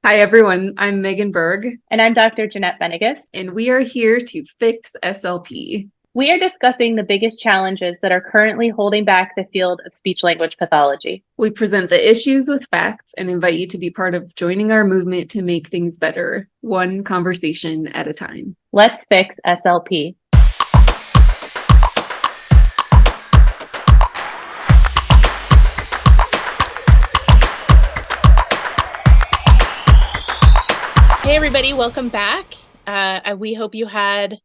Hi, everyone. I'm Megan Berg, And I'm Dr. Jeanette Benigas. and we are here to fix SLP. We are discussing the biggest challenges that are currently holding back the field of speech language pathology. We present the issues with facts and invite you to be part of joining our movement to make things better, one conversation at a time. Let's fix SLP. Hey, everybody, welcome back. We hope you had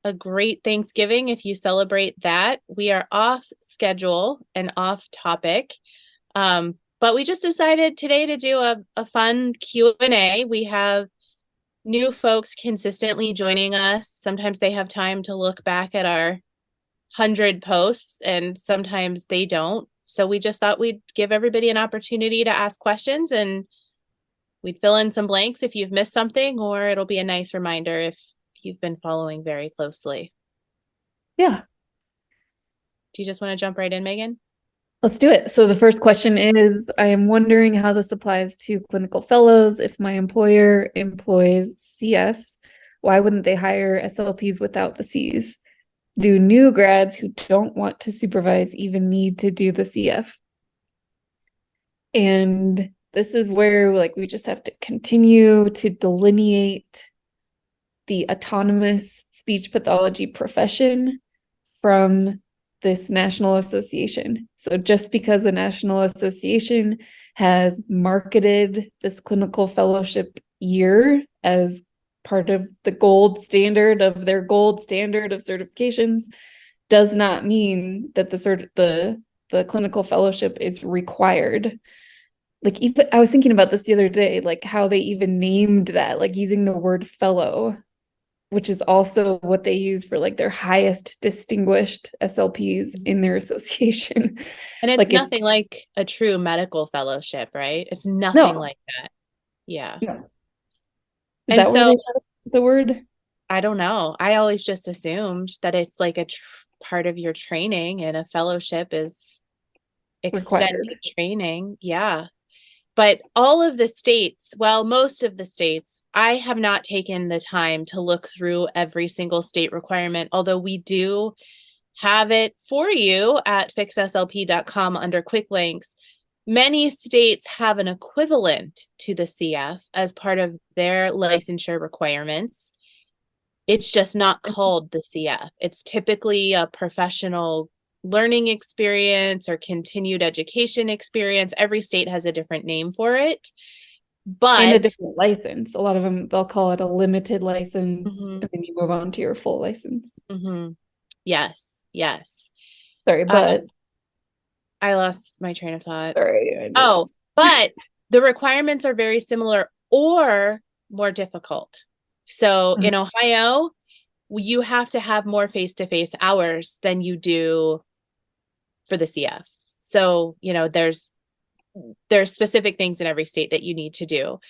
a great Thanksgiving if you celebrate that. We are off schedule and off topic, but we just decided today to do a fun Q&A. We have new folks consistently joining us. Sometimes they have time to look back at our 100 posts, and sometimes they don't. So we just thought we'd give everybody an opportunity to ask questions, and we'd fill in some blanks if you've missed something, or it'll be a nice reminder if you've been following very closely. Yeah. Do you just want to jump right in, Megan? Let's do it. So the first question is, I am wondering how this applies to clinical fellows. If my employer employs CFs, why wouldn't they hire SLPs without the Cs? Do new grads who don't want to supervise even need to do the CF? And this is where we just have to continue to delineate the autonomous speech pathology profession from this national association. So just because the National Association has marketed this clinical fellowship year as part of the gold standard of their gold standard of certifications does not mean that the clinical fellowship is required. Even I was thinking about this the other day, how they even named that, using the word fellow, which is also what they use for their highest distinguished SLPs in their association. And it's nothing like a true medical fellowship, right? It's nothing No. like that. Yeah. No. Is And that where so they got the word? I don't know. I always just assumed that it's like a part of your training, and a fellowship is extended Required. training. Yeah. But all of the states, well, most of the states, I have not taken the time to look through every single state requirement, although we do have it for you at fixslp.com under quick links. Many states have an equivalent to the CF as part of their licensure requirements. It's just not called the CF. It's typically a professional learning experience or continued education experience. Every state has a different name for it. And a But different license. A lot of them, they'll call it a limited license, mm-hmm, and then you move on to your full license. mm-hmm. Yes, yes. Sorry, but I lost my train of thought. sorry. Oh, but the requirements are very similar or more difficult. So in Ohio, you have to have more face-to-face hours than you do for the CF. So, there's specific things in every state that you need to do.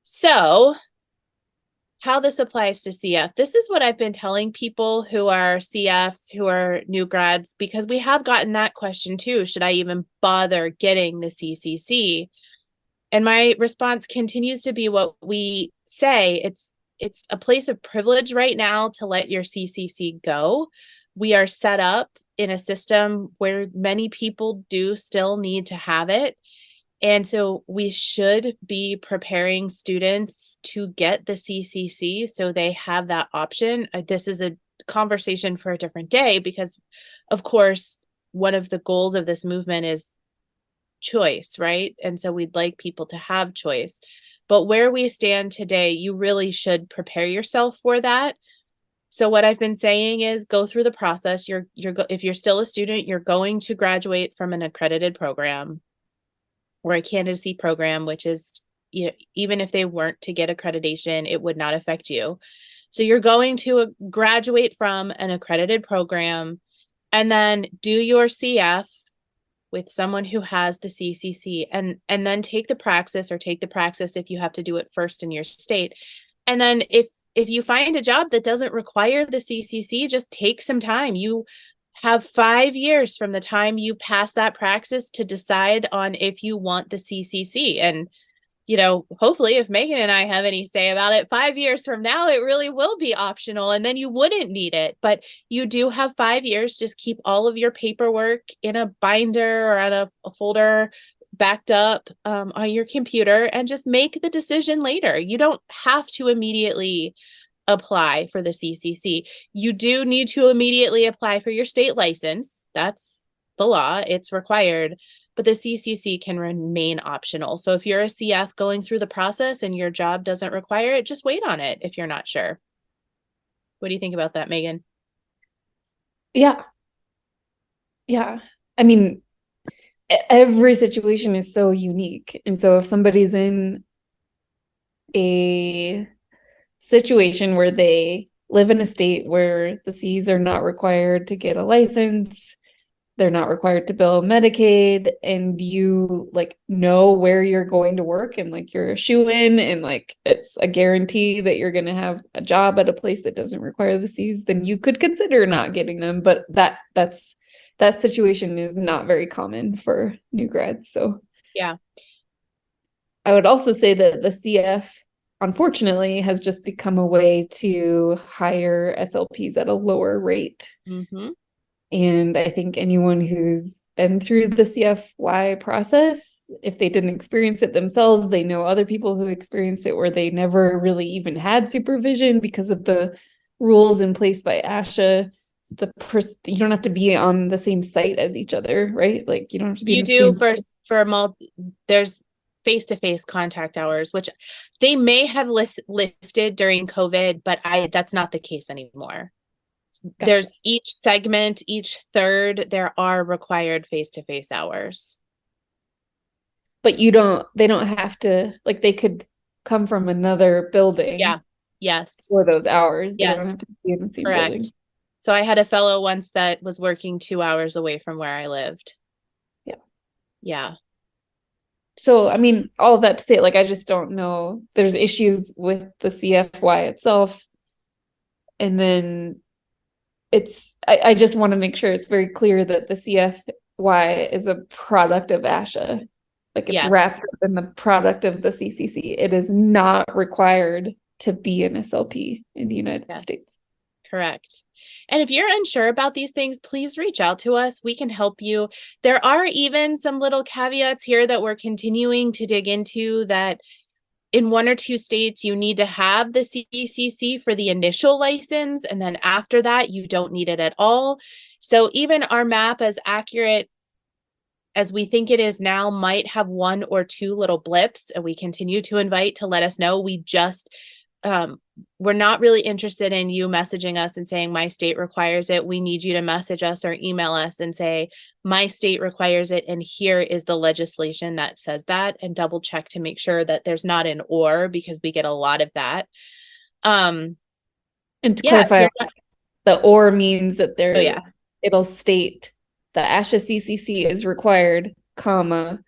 So how this applies to CF, this is what I've been telling people who are CFs, who are new grads, because we have gotten that question too. Should I even bother getting the CCC? And my response continues to be what we say. It's a place of privilege right now to let your CCC go. We are set up in a system where many people do still need to have it. And so we should be preparing students to get the CCC so they have that option. This is a conversation for a different day because, of course, one of the goals of this movement is choice, right? And so we'd like people to have choice. But where we stand today, you really should prepare yourself for that. So what I've been saying is go through the process. If you're still a student, you're going to graduate from an accredited program or a candidacy program, which is, even if they weren't to get accreditation, it would not affect you. So you're going to graduate from an accredited program and then do your CF with someone who has the CCC, and then take the praxis if you have to do it first in your state. And then if you find a job that doesn't require the CCC, just take some time. You have 5 years from the time you pass that praxis to decide on if you want the CCC. And hopefully if Megan and I have any say about it, 5 years from now, it really will be optional and then you wouldn't need it. But you do have 5 years. Just keep all of your paperwork in a binder or on a folder backed up on your computer and just make the decision later. You don't have to immediately apply for the CCC. You do need to immediately apply for your state license. That's the law. It's required. But the CCC can remain optional. So if you're a CF going through the process and your job doesn't require it, just wait on it if you're not sure. What do you think about that, Megan? Yeah. Yeah. I mean, every situation is so unique. And so if somebody's in a situation where they live in a state where the Cs are not required to get a license, they're not required to bill Medicaid, and you know where you're going to work and you're a shoo-in and it's a guarantee that you're going to have a job at a place that doesn't require the Cs, then you could consider not getting them. But that situation is not very common for new grads. So yeah, I would also say that the CF, unfortunately, has just become a way to hire SLPs at a lower rate. Mm-hmm. And I think anyone who's been through the CFY process, if they didn't experience it themselves, they know other people who experienced it where they never really even had supervision because of the rules in place by ASHA. You don't have to be on the same site as each other, right? You don't have to be. You do there's face-to-face contact hours, which they may have lifted during COVID, but that's not the case anymore. Gotcha. There's each segment, each third, there are required face-to-face hours. But they don't have to, they could come from another building. Yeah. Yes. For those hours. Yes. They don't have to be in the same Correct. building. So I had a fellow once that was working 2 hours away from where I lived. Yeah. Yeah. So, I mean, all of that to say, I just don't know. There's issues with the CFY itself. And then I just want to make sure it's very clear that the CFY is a product of ASHA. It's wrapped up in the product of the CCC. It is not required to be an SLP in the United States. Correct. And if you're unsure about these things, please reach out to us. We can help you. There are even some little caveats here that we're continuing to dig into, that in 1 or 2 states, you need to have the CCC for the initial license. And then after that, you don't need it at all. So even our map, as accurate as we think it is now, might have 1 or 2 little blips. And we continue to invite to let us know. We just, we're not really interested in you messaging us and saying, my state requires it. We need you to message us or email us and say, my state requires it, and here is the legislation that says that, and double check to make sure that there's not an or, because we get a lot of that. And to clarify, the or means that it'll state the ASHA CCC is required, comma,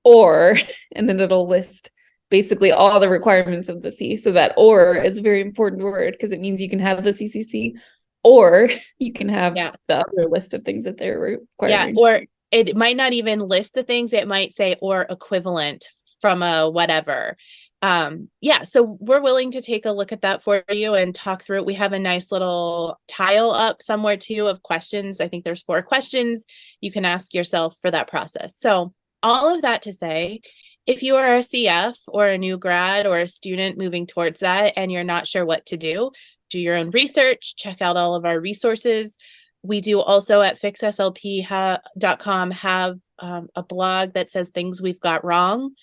or, and then it'll list basically all the requirements of the C. So that or is a very important word, because it means you can have the CCC or you can have the other list of things that they're requiring. Yeah, or it might not even list the things. It might say or equivalent from a whatever. So we're willing to take a look at that for you and talk through it. We have a nice little tile up somewhere too of questions. I think there's 4 questions you can ask yourself for that process. So all of that to say, if you are a CF or a new grad or a student moving towards that and you're not sure what to do your own research, check out all of our resources. We do also at fixslp.com have a blog that says things we've got wrong.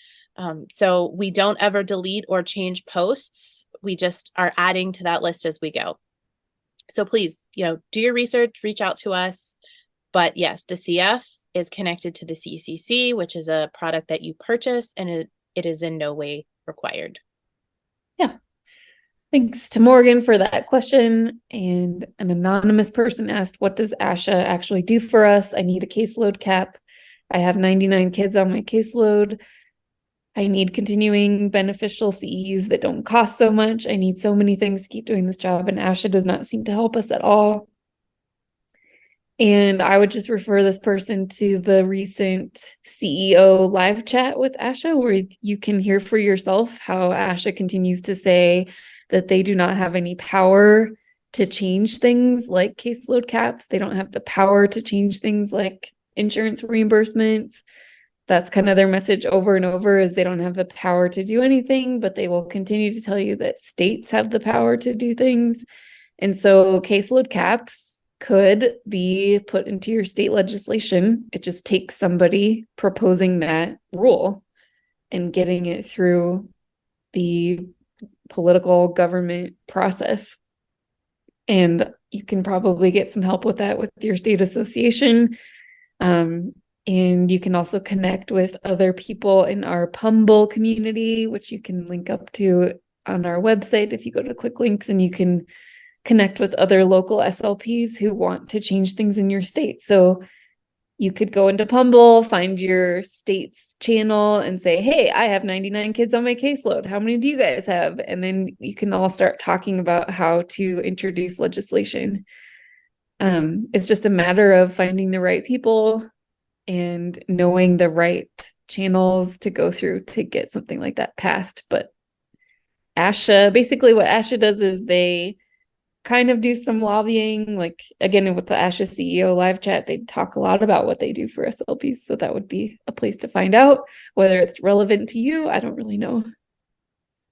So we don't ever delete or change posts. We just are adding to that list as we go. So please, do your research, reach out to us. But yes, the CF is connected to the CCC, which is a product that you purchase, and it is in no way required. Yeah. Thanks to Morgan for that question. And an anonymous person asked, what does ASHA actually do for us? I need a caseload cap. I have 99 kids on my caseload. I need continuing beneficial CEs that don't cost so much. I need so many things to keep doing this job, and ASHA does not seem to help us at all. And I would just refer this person to the recent CEO live chat with ASHA, where you can hear for yourself how ASHA continues to say that they do not have any power to change things like caseload caps. They don't have the power to change things like insurance reimbursements. That's kind of their message over and over, is they don't have the power to do anything, but they will continue to tell you that states have the power to do things. And so caseload caps could be put into your state legislation. It just takes somebody proposing that rule and getting it through the political government process. And you can probably get some help with that with your state association. And you can also connect with other people in our Pumble community, which you can link up to on our website if you go to quick links, and you can connect with other local SLPs who want to change things in your state. So you could go into Pumble, find your state's channel and say, hey, I have 99 kids on my caseload. How many do you guys have? And then you can all start talking about how to introduce legislation. It's just a matter of finding the right people and knowing the right channels to go through to get something like that passed. But ASHA, basically what ASHA does is they kind of do some lobbying. Like, again, with the ASHA CEO live chat, they talk a lot about what they do for SLPs. So that would be a place to find out whether it's relevant to you. I don't really know.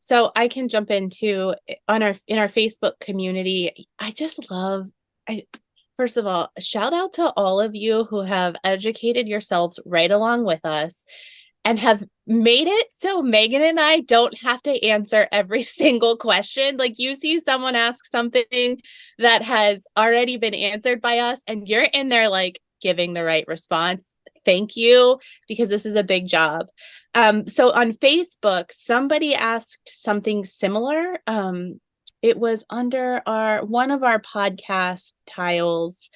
So I can jump into in our Facebook community. I just love, first of all, shout out to all of you who have educated yourselves right along with us and have made it so Megan and I don't have to answer every single question. Like, you see someone ask something that has already been answered by us, and you're in there like giving the right response. Thank you, because this is a big job. So on Facebook, somebody asked something similar. It was under one of our podcast tiles,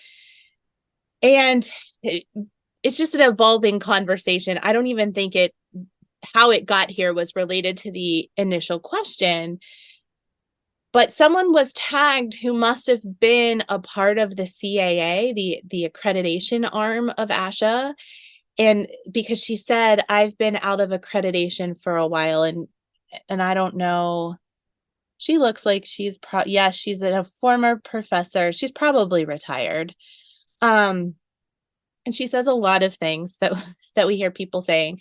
and it's just an evolving conversation. I don't even think how it got here was related to the initial question, but someone was tagged who must have been a part of the CAA, the accreditation arm of ASHA. And because she said, I've been out of accreditation for a while, and I don't know. She looks like she's she's a former professor. She's probably retired. And she says a lot of things that we hear people saying,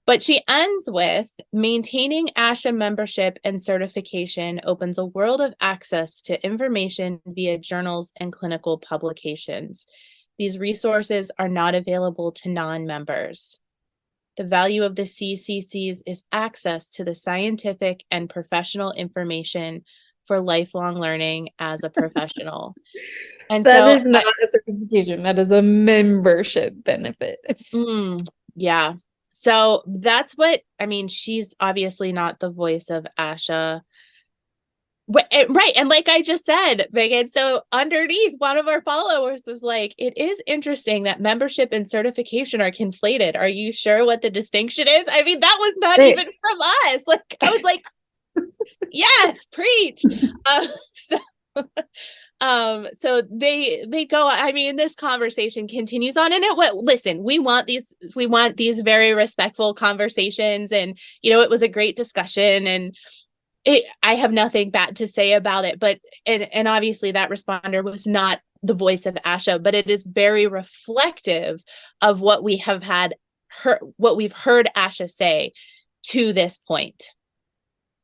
but she ends with, maintaining ASHA membership and certification opens a world of access to information via journals and clinical publications. These resources are not available to non-members. The value of the CCCs is access to the scientific and professional information for lifelong learning as a professional. And that is not a certification. That is a membership benefit. Yeah. So that's what, I mean, she's obviously not the voice of ASHA. Right. And like I just said, Megan, so underneath, one of our followers was like, it is interesting that membership and certification are conflated. Are you sure what the distinction is? I mean, that was not even from us. Like, I was like, yes, preach. So they go, I mean, this conversation continues on, and listen, we want these very respectful conversations, and, you know, it was a great discussion, and I have nothing bad to say about it, but, and obviously that responder was not the voice of ASHA, but it is very reflective of what we've heard ASHA say to this point.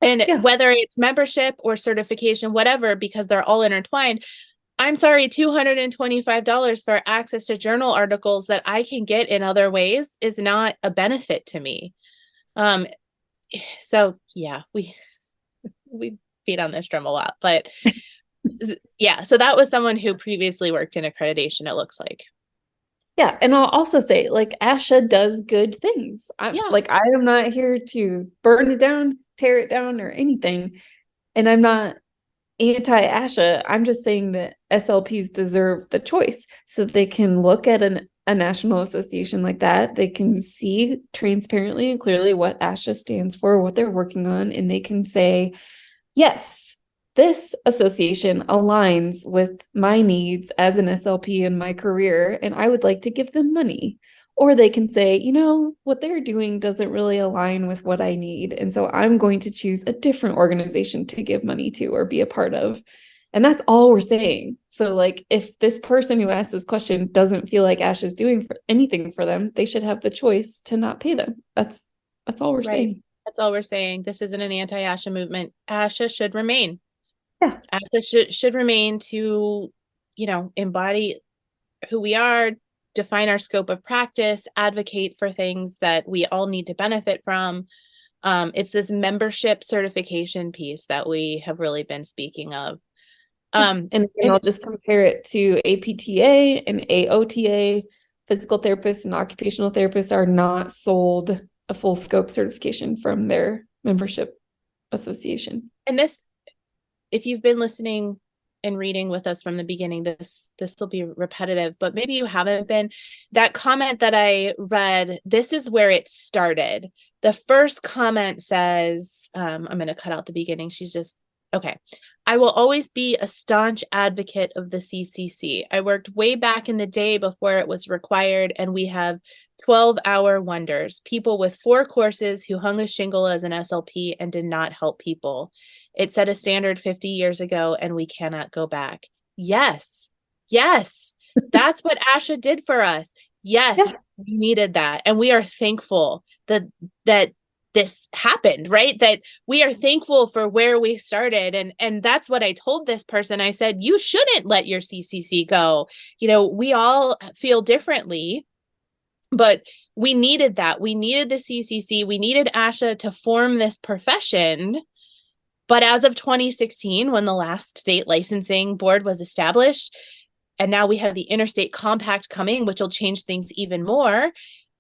And whether it's membership or certification, whatever, because they're all intertwined, I'm sorry, $225 for access to journal articles that I can get in other ways is not a benefit to me. So yeah, we beat on this drum a lot, but yeah, so that was someone who previously worked in accreditation, it looks like. Yeah, and I'll also say, like, ASHA does good things. Like, I am not here to burn it down, tear it down, or anything. And I'm not anti-ASHA. I'm just saying that SLPs deserve the choice so that they can look at a national association like that. They can see transparently and clearly what ASHA stands for, what they're working on, and they can say, yes, this association aligns with my needs as an SLP in my career, and I would like to give them money. Or they can say, you know, what they're doing doesn't really align with what I need. And so I'm going to choose a different organization to give money to or be a part of. And that's all we're saying. So like, if this person who asked this question doesn't feel like ASHA is doing anything for them, they should have the choice to not pay them. That's all we're saying. That's all we're saying. This isn't an anti-ASHA movement. ASHA should remain. Yeah. ASHA should remain to, you know, embody who we are, define our scope of practice, advocate for things that we all need to benefit from. It's this membership certification piece that we have really been speaking of. And I'll just compare it to APTA and AOTA. Physical therapists and occupational therapists are not sold a full scope certification from their membership association. And this, if you've been listening and reading with us from the beginning, this will be repetitive, but maybe you haven't been. That comment that I read, this is where it started. The first comment says, I'm going to cut out the beginning. She's just, okay. I will always be a staunch advocate of the CCC. I worked way back in the day before it was required, and we have 12-hour wonders, people with 4 courses who hung a shingle as an SLP and did not help people. It set a standard 50 years ago, and we cannot go back. Yes. Yes. That's what ASHA did for us. Yes. Yeah. We needed that. And we are thankful that this happened, right? That we are thankful for where we started. And that's what I told this person. I said, you shouldn't let your CCC go. You know, we all feel differently, but we needed that. We needed the CCC. We needed ASHA to form this profession. But as of 2016, when the last state licensing board was established, and now we have the interstate compact coming, which will change things even more,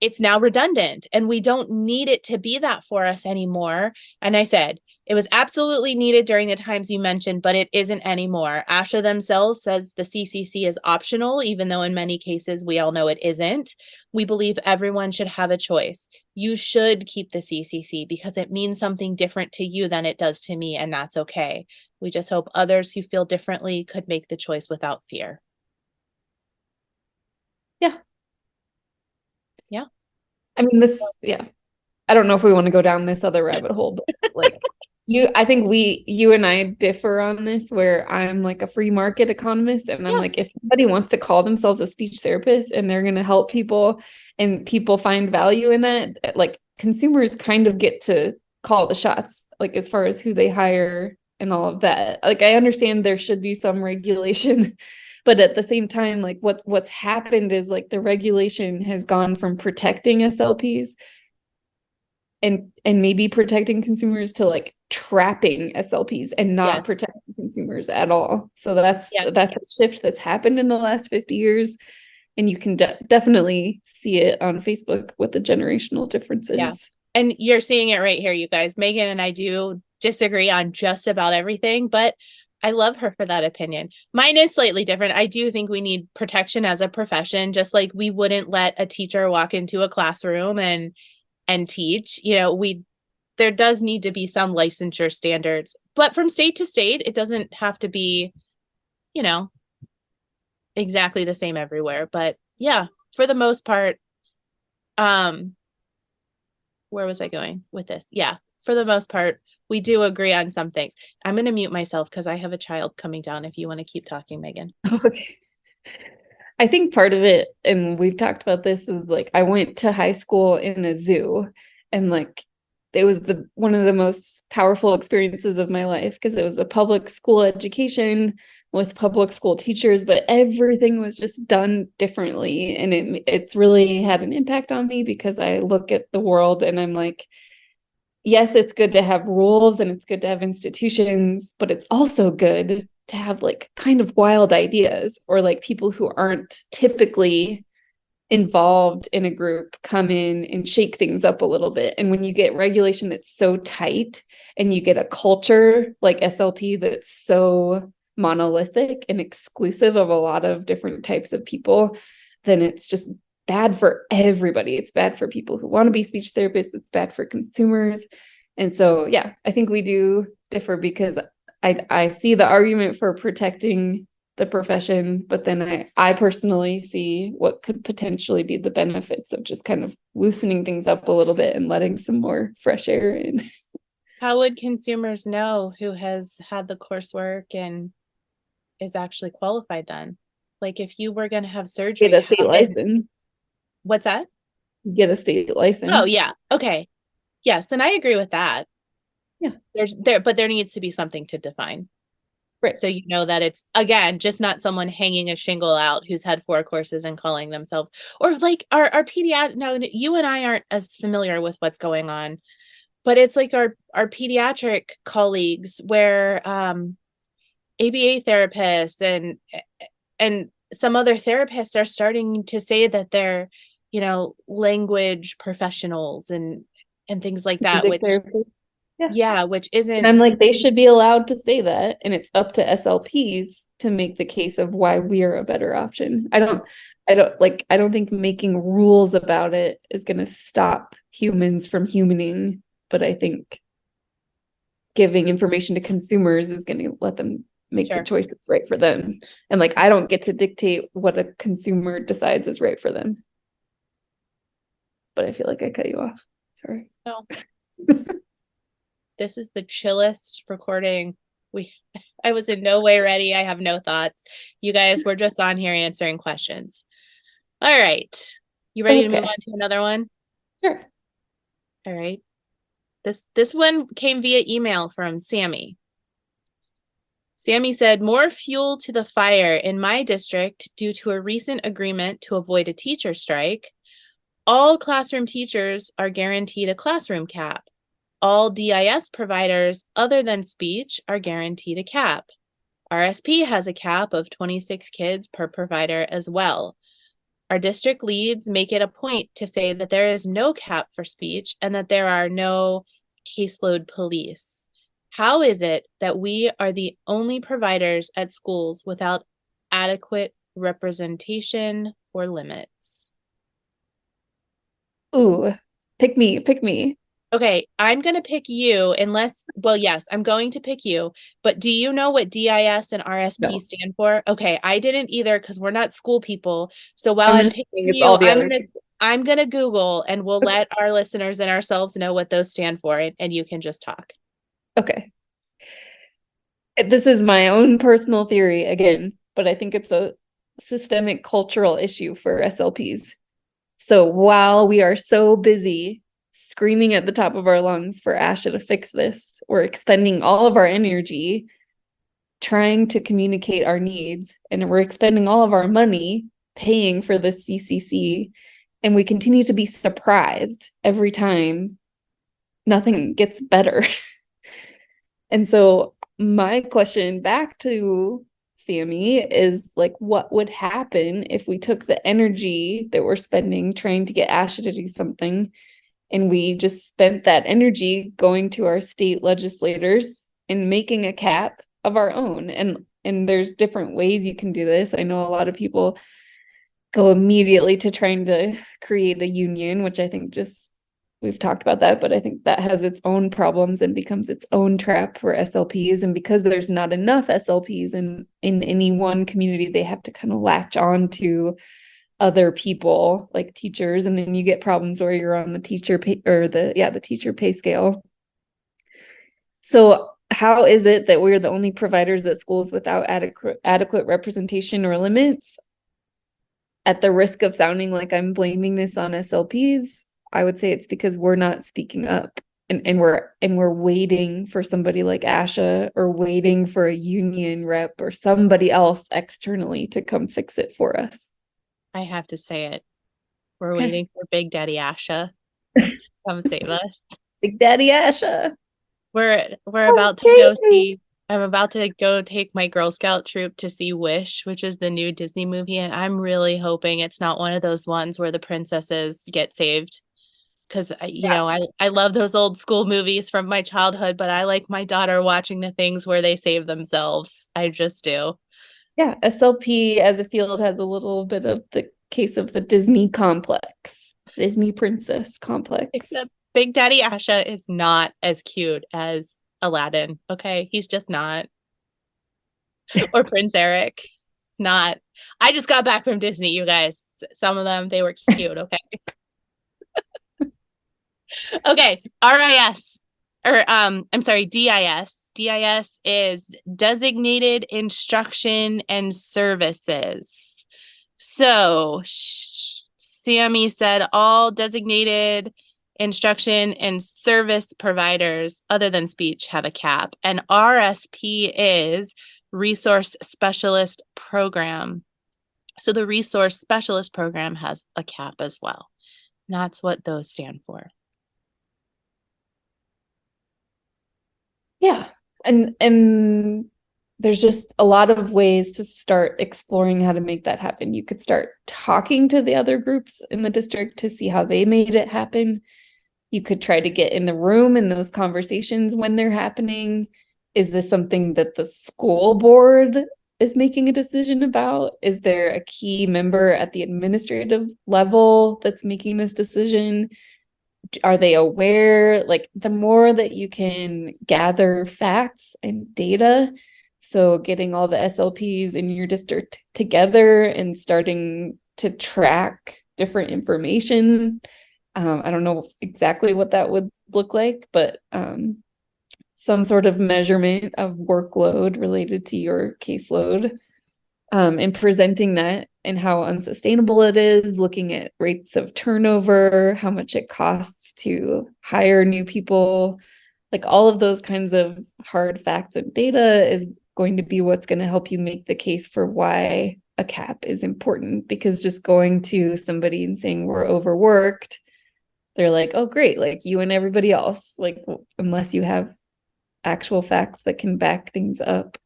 it's now redundant, and we don't need it to be that for us anymore. And I said, it was absolutely needed during the times you mentioned, but it isn't anymore. ASHA themselves says the CCC is optional, even though in many cases we all know it isn't. We believe everyone should have a choice. You should keep the CCC because it means something different to you than it does to me, and that's okay. We just hope others who feel differently could make the choice without fear. Yeah. Yeah. I mean, yeah. I don't know if we want to go down this other rabbit hole, but like I think you and I differ on this, where I'm like a free market economist, and I'm like, if somebody wants to call themselves a speech therapist and they're going to help people and people find value in that, like consumers kind of get to call the shots, like as far as who they hire and all of that. Like, I understand there should be some regulation, but at the same time, like what's happened is like the regulation has gone from protecting SLPs and maybe protecting consumers to like trapping SLPs and not protecting consumers at all. So that's a shift that's happened in the last 50 years. And you can definitely see it on Facebook with the generational differences. Yeah. And you're seeing it right here, you guys. Megan and I do disagree on just about everything, but I love her for that opinion. Mine is slightly different. I do think we need protection as a profession, just like we wouldn't let a teacher walk into a classroom and teach. You know, there does need to be some licensure standards, but from state to state, it doesn't have to be, you know, exactly the same everywhere. But yeah, for the most part, where was I going with this? Yeah, for the most part, we do agree on some things. I'm going to mute myself because I have a child coming down if you want to keep talking, Megan. Okay. I think part of it, and we've talked about this, is like I went to high school in a zoo, and like it was one of the most powerful experiences of my life because it was a public school education with public school teachers, but everything was just done differently. And it's really had an impact on me because I look at the world and I'm like, yes, it's good to have rules and it's good to have institutions, but it's also good to have like kind of wild ideas, or like people who aren't typically involved in a group come in and shake things up a little bit. And when you get regulation that's so tight and you get a culture like SLP that's so monolithic and exclusive of a lot of different types of people, then it's just bad for everybody. It's bad for people who want to be speech therapists. It's bad for consumers. And so, yeah, I think we do differ because I see the argument for protecting the profession, but then I personally see what could potentially be the benefits of just kind of loosening things up a little bit and letting some more fresh air in. How would consumers know who has had the coursework and is actually qualified then? Like if you were going to have surgery, Get a state license. What's that? Get a state license. Oh, yeah. Okay. Yes. And I agree with that. Yeah. But there needs to be something to define. Right. So you know that it's, again, just not someone hanging a shingle out who's had 4 courses and calling themselves, or like our pediatric, now you and I aren't as familiar with what's going on, but it's like our pediatric colleagues where ABA therapists and some other therapists are starting to say that they're, language professionals and things like that, which which isn't. And I'm like, they should be allowed to say that, and it's up to SLPs to make the case of why we are a better option. I don't think making rules about it is going to stop humans from humaning, but I think giving information to consumers is going to let them make the choice that's right for them. And like, I don't get to dictate what a consumer decides is right for them. But I feel like I cut you off. Sorry. No. This is the chillest recording. I was in no way ready. I have no thoughts. You guys were just on here answering questions. All right. You ready to move on to another one? Sure. All right. This one came via email from Sammy. Sammy said, more fuel to the fire in my district due to a recent agreement to avoid a teacher strike. All classroom teachers are guaranteed a classroom cap. All DIS providers other than speech are guaranteed a cap. RSP has a cap of 26 kids per provider as well. Our district leads make it a point to say that there is no cap for speech and that there are no caseload police. How is it that we are the only providers at schools without adequate representation or limits? Ooh, pick me. Okay, I'm going to pick you yes, I'm going to pick you, but do you know what DIS and RSP stand for? Okay, I didn't either because we're not school people. So while I'm picking you, I'm going to Google and we'll let our listeners and ourselves know what those stand for and you can just talk. Okay. This is my own personal theory again, but I think it's a systemic cultural issue for SLPs. So while we are so busy screaming at the top of our lungs for ASHA to fix this, we're expending all of our energy trying to communicate our needs, and we're expending all of our money paying for the CCC, and we continue to be surprised every time nothing gets better. And so my question back to Sammy is like, what would happen if we took the energy that we're spending trying to get ASHA to do something and we just spent that energy going to our state legislators and making a cap of our own? And there's different ways you can do this. I know a lot of people go immediately to trying to create a union, which I think we've talked about that, but I think that has its own problems and becomes its own trap for SLPs. And because there's not enough SLPs in any one community, they have to kind of latch on to other people like teachers. And then you get problems where you're on the teacher pay or the teacher pay scale. So how is it that we're the only providers at schools without adequate representation or limits? At the risk of sounding like I'm blaming this on SLPs, I would say it's because we're not speaking up and we're waiting for somebody like ASHA or waiting for a union rep or somebody else externally to come fix it for us. I have to say it. We're waiting for Big Daddy ASHA to come save us. Big Daddy ASHA. We're about to go see. I'm about to go take my Girl Scout troop to see Wish, which is the new Disney movie, and I'm really hoping it's not one of those ones where the princesses get saved. Because, I love those old school movies from my childhood, but I like my daughter watching the things where they save themselves. I just do. Yeah, SLP as a field has a little bit of the case of the Disney complex, Disney princess complex. Except Big Daddy ASHA is not as cute as Aladdin. Okay. He's just not. Or Prince Eric. Not. I just got back from Disney, you guys. Some of them, they were cute. Okay. Okay. RIS. Or I'm sorry, DIS. DIS is Designated Instruction and Services. So Sammy said all designated instruction and service providers other than speech have a cap, and RSP is Resource Specialist Program. So the Resource Specialist Program has a cap as well. And that's what those stand for. Yeah. And there's just a lot of ways to start exploring how to make that happen. You could start talking to the other groups in the district to see how they made it happen. You could try to get in the room in those conversations when they're happening. Is this something that the school board is making a decision about? Is there a key member at the administrative level that's making this decision? Are they aware? Like, the more that you can gather facts and data, so getting all the SLPs in your district together and starting to track different information. I don't know exactly what that would look like, but some sort of measurement of workload related to your caseload, and presenting that and how unsustainable it is, looking at rates of turnover, how much it costs to hire new people, like all of those kinds of hard facts and data is going to be what's going to help you make the case for why a cap is important. Because just going to somebody and saying we're overworked, they're like, oh, great, like you and everybody else, like, unless you have actual facts that can back things up,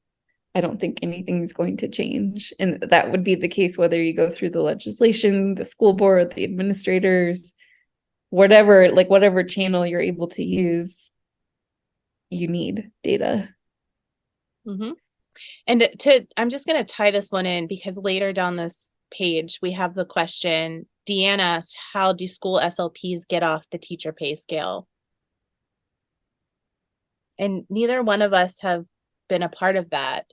I don't think anything's going to change. And that would be the case whether you go through the legislation, the school board, the administrators, whatever, like whatever channel you're able to use, you need data. Mm-hmm. And I'm just going to tie this one in because later down this page, we have the question, Deanne asked, how do school SLPs get off the teacher pay scale? And neither one of us have been a part of that,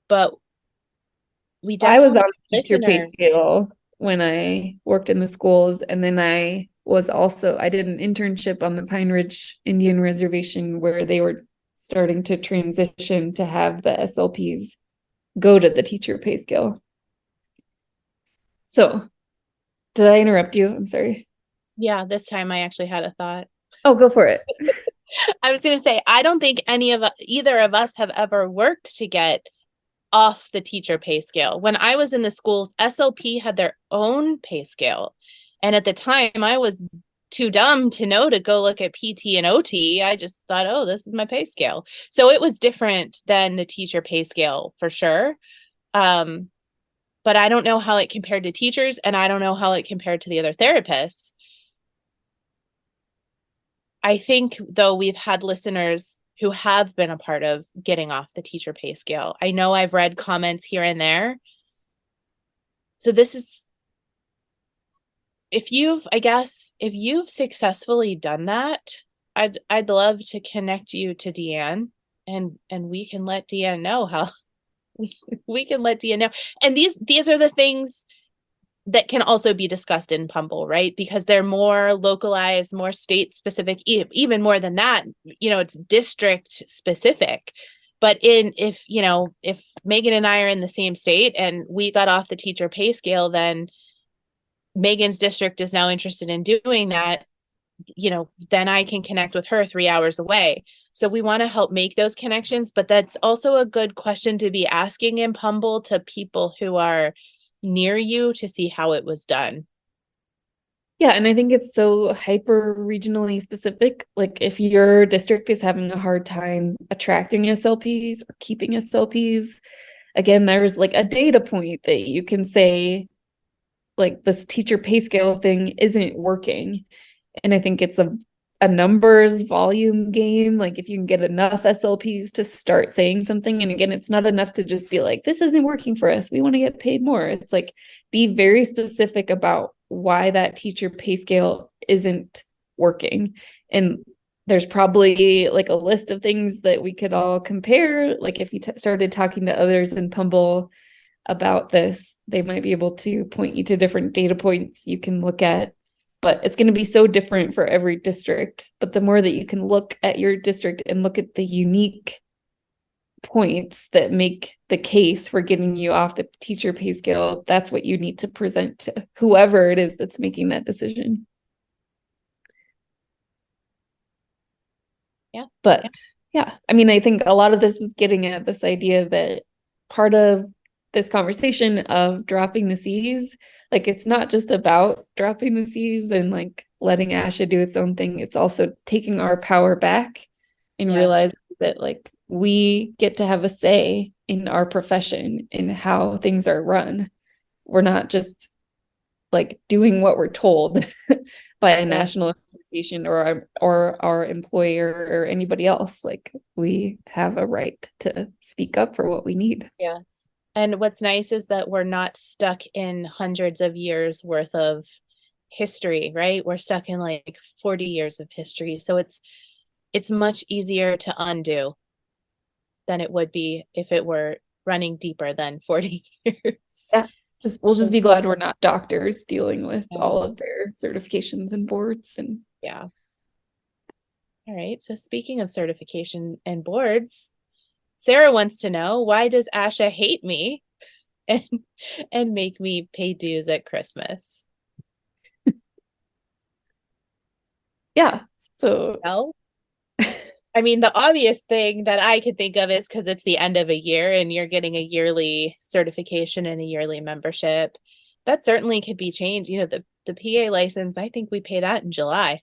but we I was on the teacher pay listeners. scale when I worked in the schools, and then I did an internship on the Pine Ridge Indian Reservation where they were starting to transition to have the SLPs go to the teacher pay scale. So, did I interrupt you? I'm sorry. Yeah, this time I actually had a thought. Oh, go for it. I was going to say, I don't think either of us have ever worked to get off the teacher pay scale. When I was in the schools, SLP had their own pay scale. And at the time, I was too dumb to know to go look at PT and OT. I just thought, oh, this is my pay scale. So it was different than the teacher pay scale for sure. But I don't know how it compared to teachers, and I don't know how it compared to the other therapists. I think, though, we've had listeners who have been a part of getting off the teacher pay scale. I know I've read comments here and there. So this is, if you've successfully done that, I'd love to connect you to Deanne, and we can let Deanne know how we can let Deanne know. And these are the things that can also be discussed in Pumble, right? Because they're more localized, more state specific, even more than that, it's district specific. But if Megan and I are in the same state and we got off the teacher pay scale, then Megan's district is now interested in doing that, then I can connect with her 3 hours away. So we want to help make those connections, but that's also a good question to be asking in Pumble to people who are near you to see how it was done. Yeah, and I think it's so hyper regionally specific. Like, if your district is having a hard time attracting SLPs or keeping SLPs, again, there's like a data point that you can say, like, this teacher pay scale thing isn't working. And I think it's a numbers volume game. Like, if you can get enough SLPs to start saying something, and again, it's not enough to just be like, this isn't working for us, we want to get paid more. It's like, be very specific about why that teacher pay scale isn't working. And there's probably like a list of things that we could all compare. Like if you started talking to others in Pumble about this, they might be able to point you to different data points you can look at. But it's going to be so different for every district. But the more that you can look at your district and look at the unique points that make the case for getting you off the teacher pay scale, that's what you need to present to whoever it is that's making that decision. Yeah. But yeah, I mean, I think a lot of this is getting at this idea that part of this conversation of dropping the C's, like it's not just about dropping the C's and like letting ASHA do its own thing. It's also taking our power back and realizing that like we get to have a say in our profession, in how things are run. We're not just like doing what we're told by a national association or our employer or anybody else. Like we have a right to speak up for what we need. Yes. And what's nice is that we're not stuck in hundreds of years worth of history, right? We're stuck in like 40 years of history. So it's much easier to undo than it would be if it were running deeper than 40 years. Yeah. We'll just be glad we're not doctors dealing with all of their certifications and boards. And yeah. All right. So speaking of certification and boards, Sarah wants to know, why does ASHA hate me and make me pay dues at Christmas? Yeah. So well, I mean, the obvious thing that I could think of is because it's the end of a year and you're getting a yearly certification and a yearly membership. That certainly could be changed. You know, the PA license, I think we pay that in July.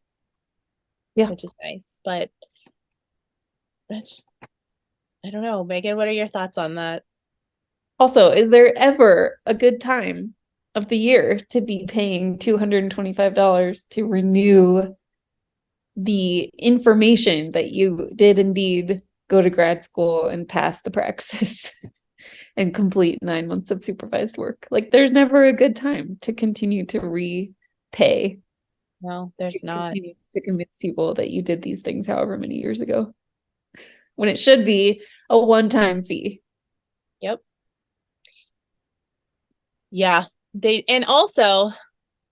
Yeah. Which is nice. But that's, I don't know. Megan, what are your thoughts on that? Also, is there ever a good time of the year to be paying $225 to renew the information that you did indeed go to grad school and pass the praxis and complete 9 months of supervised work? Like there's never a good time to continue to repay. No, there's not. To convince people that you did these things however many years ago, when it should be a one-time fee. Yep. Yeah. And also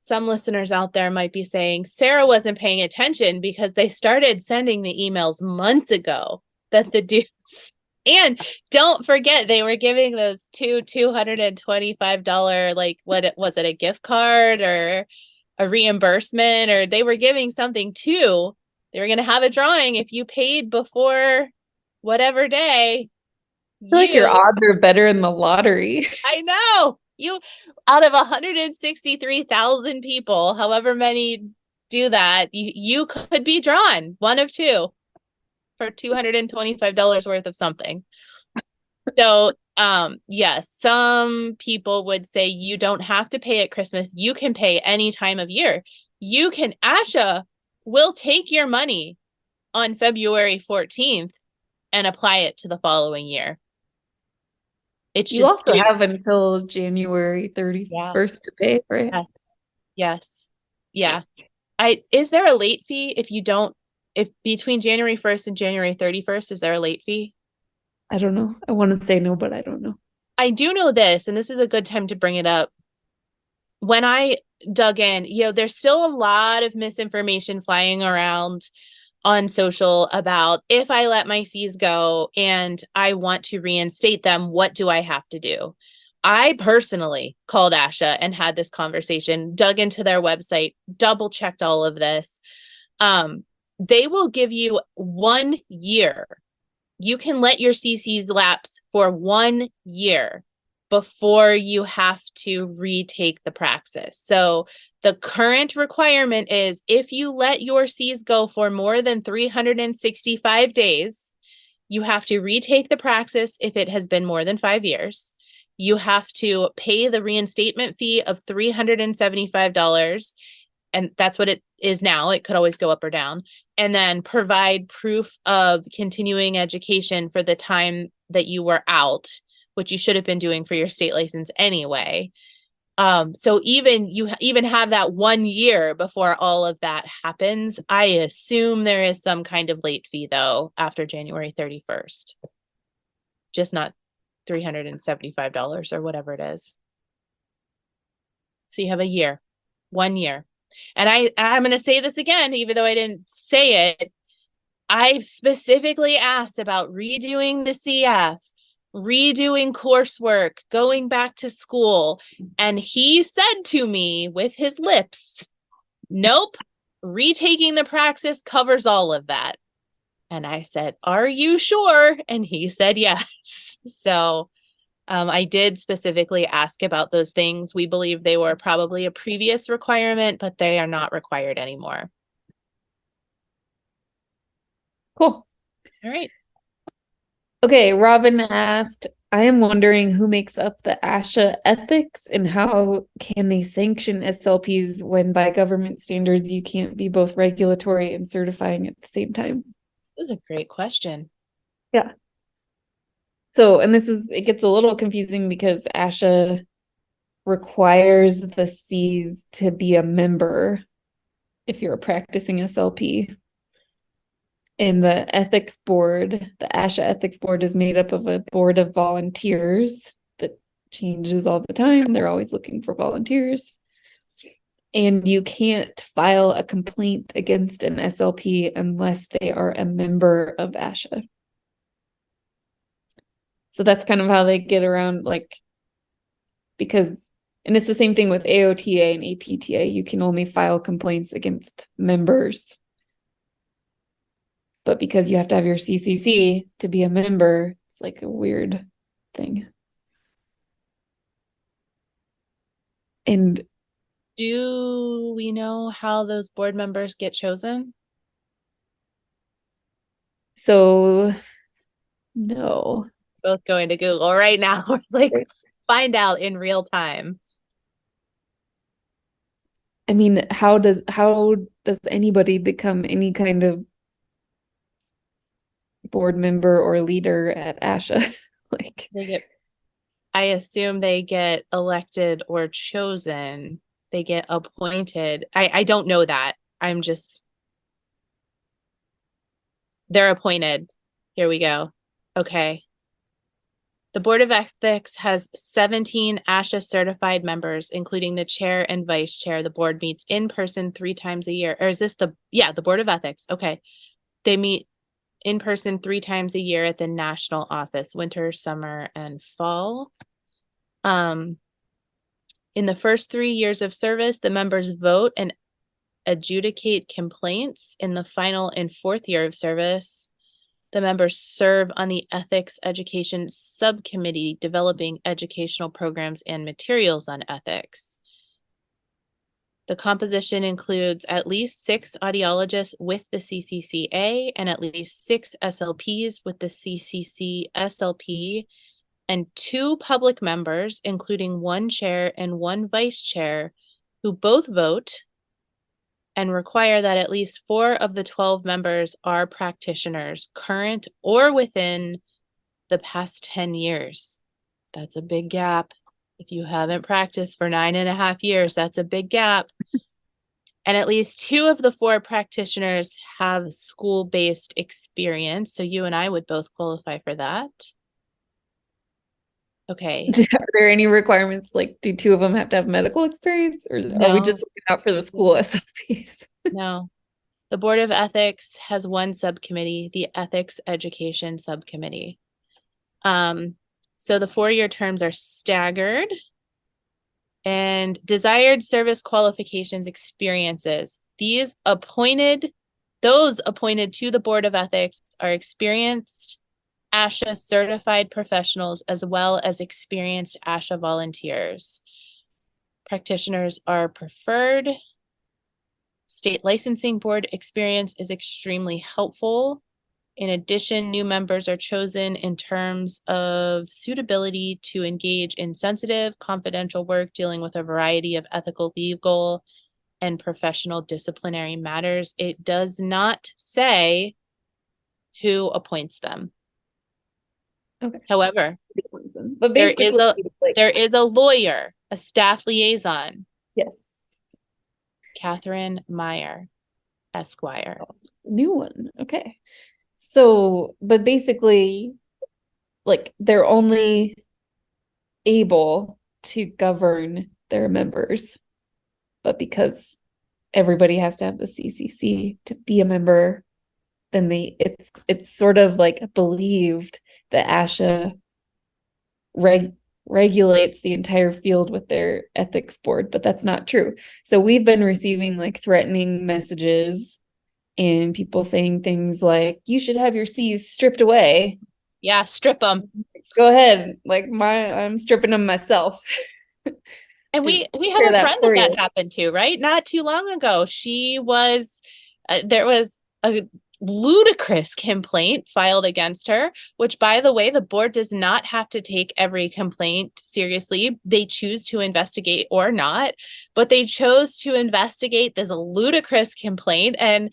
some listeners out there might be saying Sarah wasn't paying attention because they started sending the emails months ago that the dues, and don't forget they were giving those $225, like what was it, a gift card or a reimbursement, or they were giving something too. They were going to have a drawing if you paid before whatever day. I feel like your odds are better in the lottery. I know. You, out of 163,000 people, however many do that, you could be drawn one of two for $225 worth of something. So, yes, some people would say you don't have to pay at Christmas. You can pay any time of year. ASHA will take your money on February 14th and apply it to the following year. You also have until January 31st to pay, right? Yes. Yeah. Is there a late fee if between January 1st and January 31st, is there a late fee? I don't know. I want to say no, but I don't know. I do know this, and this is a good time to bring it up. When I dug in, there's still a lot of misinformation flying around on social about if I let my C's go and I want to reinstate them, what do I have to do? I personally called ASHA and had this conversation, dug into their website, double checked all of this. They will give you 1 year. You can let your CCs lapse for 1 year before you have to retake the praxis. So the current requirement is if you let your C's go for more than 365 days, you have to retake the praxis if it has been more than 5 years. You have to pay the reinstatement fee of $375. And that's what it is now. It could always go up or down. And then provide proof of continuing education for the time that you were out, which you should have been doing for your state license anyway. So you even have that 1 year before all of that happens. I assume there is some kind of late fee though after January 31st. Just not $375 or whatever it is. So you have a year, 1 year. And I'm going to say this again, even though I didn't say it. I specifically asked about redoing the CF, redoing coursework, going back to school. And he said to me with his lips, nope, retaking the praxis covers all of that. And I said, are you sure? And he said, yes. So I did specifically ask about those things. We believe they were probably a previous requirement, but they are not required anymore. Cool. All right. Okay, Robin asked, I am wondering who makes up the ASHA ethics and how can they sanction SLPs when by government standards you can't be both regulatory and certifying at the same time? This is a great question. Yeah. So, and it gets a little confusing because ASHA requires the Cs to be a member if you're a practicing SLP. And the ethics board, the ASHA ethics board is made up of a board of volunteers that changes all the time. They're always looking for volunteers. And you can't file a complaint against an SLP unless they are a member of ASHA. So that's kind of how they get around, because, and it's the same thing with AOTA and APTA. You can only file complaints against members. But because you have to have your CCC to be a member, it's like a weird thing. And do we know how those board members get chosen? So, no. Both going to Google right now. Find out in real time. I mean, how does anybody become any kind of board member or leader at ASHA? I assume they get elected or chosen. They get appointed. I don't know that. They're appointed. Here we go. Okay. The Board of Ethics has 17 ASHA certified members, including the chair and vice chair. The board meets in person 3 times a year. Or is this the Board of Ethics? Okay. They meet in person 3 times a year at the national office, winter, summer, and fall. In the first 3 years of service, the members vote and adjudicate complaints. In the final and 4th year of service, the members serve on the Ethics Education Subcommittee, developing educational programs and materials on ethics. The composition includes at least 6 audiologists with the CCCA and at least 6 SLPs with the CCC SLP, and 2 public members, including 1 chair and 1 vice chair, who both vote and require that at least 4 of the 12 members are practitioners, current or within the past 10 years. That's a big gap. If you haven't practiced for 9.5 years, that's a big gap. And at least 2 of the 4 practitioners have school-based experience. So you and I would both qualify for that. Okay. Are there any requirements? Do 2 of them have to have medical experience, or are we just looking out for the school SLPs? No. The Board of Ethics has 1 subcommittee, the Ethics Education Subcommittee. So the 4-year terms are staggered. And desired service qualifications, experiences. Those appointed to the Board of Ethics are experienced ASHA certified professionals as well as experienced ASHA volunteers. Practitioners are preferred. State licensing board experience is extremely helpful. In addition, new members are chosen in terms of suitability to engage in sensitive, confidential work dealing with a variety of ethical, legal, and professional disciplinary matters. It does not say who appoints them. Okay. However, but basically, there is a lawyer A staff liaison, Yes. Catherine Meyer, Esquire. New one. Okay. So, but basically, like they're only able to govern their members, but because everybody has to have the CCC to be a member, then it's sort of like believed that ASHA regulates the entire field with their ethics board, but that's not true. So we've been receiving like threatening messages and people saying things like, you should have your C's stripped away. Yeah, strip them. Go ahead. Like I'm stripping them myself. And we have a friend that happened to, right? Not too long ago. She was, there was a ludicrous complaint filed against her, which, by the way, the board does not have to take every complaint seriously. They choose to investigate or not, but they chose to investigate this ludicrous complaint. And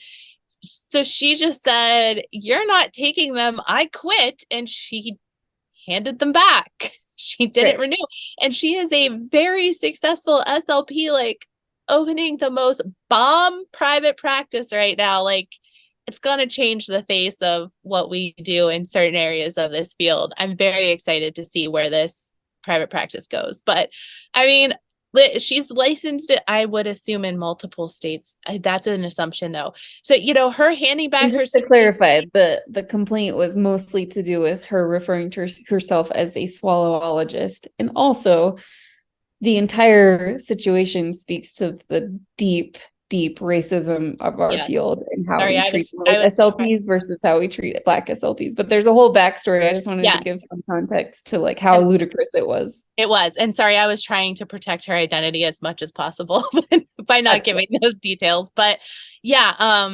so she just said, "You're not taking them. I quit." And she handed them back. She didn't renew. And she is a very successful SLP, like opening the most bomb private practice right now. Like, it's going to change the face of what we do in certain areas of this field. I'm very excited to see where this private practice goes. But I mean, she's licensed, I would assume, in multiple states. That's an assumption, though. So, her handing back her. Just to clarify, the complaint was mostly to do with her referring to herself as a swallowologist. And also, the entire situation speaks to the deep racism of our field and how we treat SLPs versus how we treat Black SLPs. But there's a whole backstory. I just wanted to give some context to like how ludicrous it was. It was. And sorry, I was trying to protect her identity as much as possible by not giving those details. But yeah,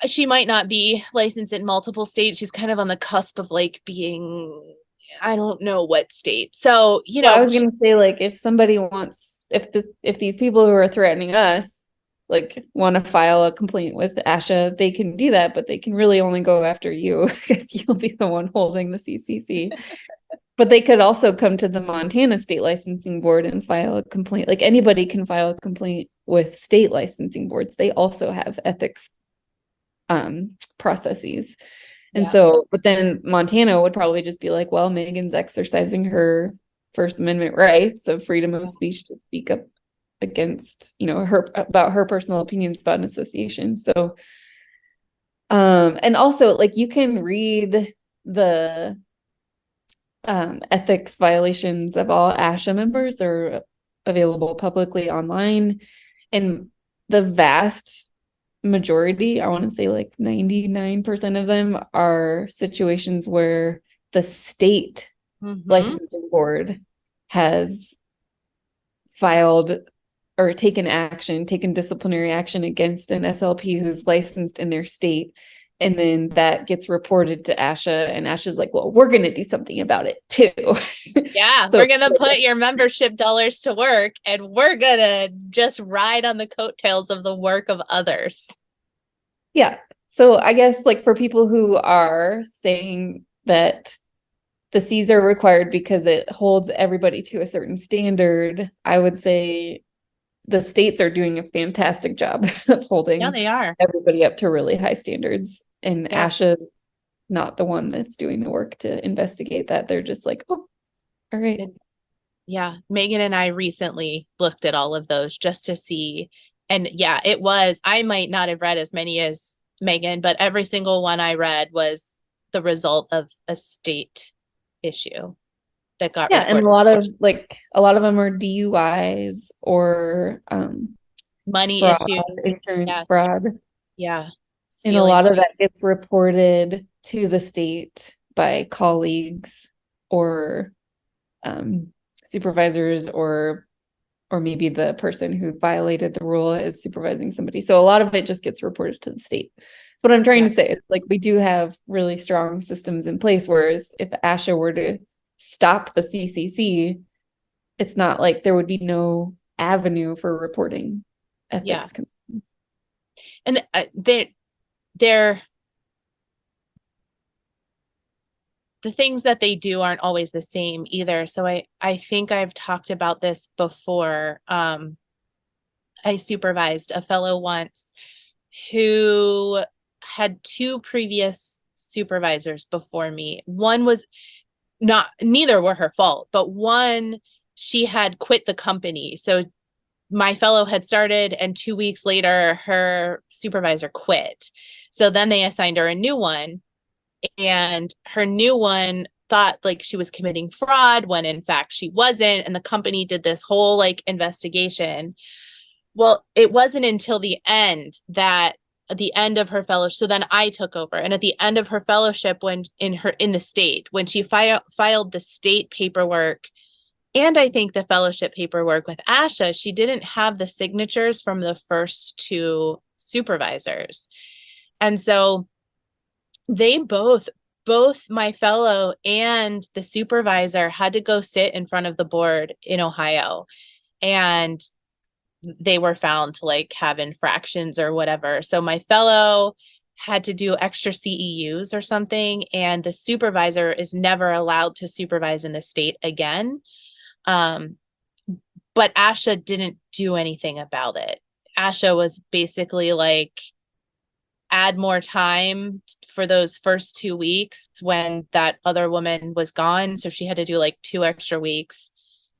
she might not be licensed in multiple states. She's kind of on the cusp of like being, I don't know what state. So, I was going to say, like, if somebody wants, if these people who are threatening us, like, want to file a complaint with ASHA, they can do that, but they can really only go after you because you'll be the one holding the CCC. But they could also come to the Montana State Licensing Board and file a complaint. Like, anybody can file a complaint with state licensing boards. They also have ethics processes. And so, but then Montana would probably just be like, well, Megan's exercising her First Amendment rights of freedom of speech to speak up against, her about her personal opinions about an association. So, and also, like, you can read the ethics violations of all ASHA members. They're available publicly online, and the vast majority, I want to say like 99% of them, are situations where the state licensing board has filed or taken disciplinary action against an SLP who's licensed in their state. And then that gets reported to ASHA, and ASHA's like, well, we're going to do something about it too. Yeah, so we're going to put your membership dollars to work, and we're going to just ride on the coattails of the work of others. Yeah. So I guess, like, for people who are saying that the C's are required because it holds everybody to a certain standard, I would say the states are doing a fantastic job of holding everybody up to really high standards. And ASHA's not the one that's doing the work to investigate that. They're just like, oh, all right. Yeah. Megan and I recently looked at all of those just to see. And yeah, it was, I might not have read as many as Megan, but every single one I read was the result of a state issue that got reported. And a lot of them are DUIs or money fraud, issues, insurance fraud. Yeah. And a lot of that gets reported to the state by colleagues or supervisors, or maybe the person who violated the rule is supervising somebody. So a lot of it just gets reported to the state. So what I'm trying to say is, like, we do have really strong systems in place, whereas if ASHA were to stop the CCC, it's not like there would be no avenue for reporting ethics concerns. And they're the things that they do aren't always the same either. So I think I've talked about this before. I supervised a fellow once who had two previous supervisors before me. One was neither were her fault, but one, she had quit the company. So my fellow had started, and 2 weeks later, her supervisor quit. So then they assigned her a new one, and her new one thought like she was committing fraud when in fact she wasn't. And the company did this whole like investigation. Well, it wasn't until the end that at the end of her fellowship, so then I took over. And at the end of her fellowship, when in the state, when she filed the state paperwork, and I think the fellowship paperwork with ASHA, she didn't have the signatures from the first two supervisors. And so they both my fellow and the supervisor had to go sit in front of the board in Ohio. And they were found to like have infractions or whatever. So my fellow had to do extra CEUs or something, and the supervisor is never allowed to supervise in the state again. But ASHA didn't do anything about it. ASHA was basically like, add more time for those first 2 weeks when that other woman was gone. So she had to do like 2 extra weeks.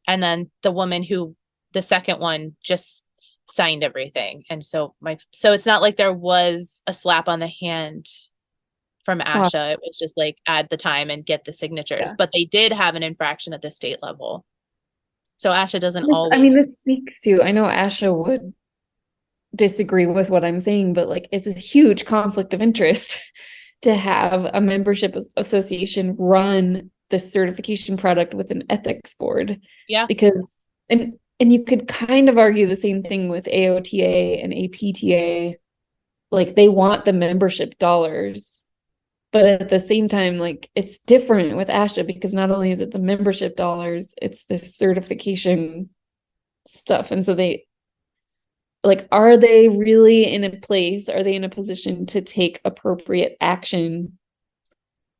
And then the second one just signed everything. And so it's not like there was a slap on the hand from ASHA. Wow. It was just like, add the time and get the signatures. Yeah. But they did have an infraction at the state level. So ASHA doesn't always. I mean, this speaks to, I know ASHA would disagree with what I'm saying, but like, it's a huge conflict of interest to have a membership association run this certification product with an ethics board. Yeah. Because, and you could kind of argue the same thing with AOTA and APTA. Like, they want the membership dollars, but at the same time, like, it's different with ASHA because not only is it the membership dollars, it's the certification stuff. And so they, like, are they really in a place, are they in a position to take appropriate action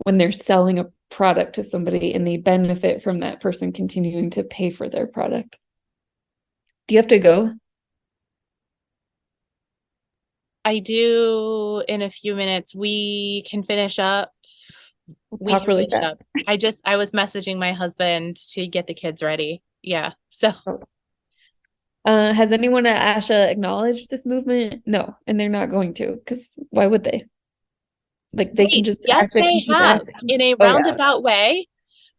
when they're selling a product to somebody and they benefit from that person continuing to pay for their product? Do you have to go? I do in a few minutes. We can finish up. We'll talk really fast. I was messaging my husband to get the kids ready. Yeah. So. Has anyone at ASHA acknowledged this movement? No, and they're not going to, because why would they? Like, they can just. Yes, they have in a roundabout way.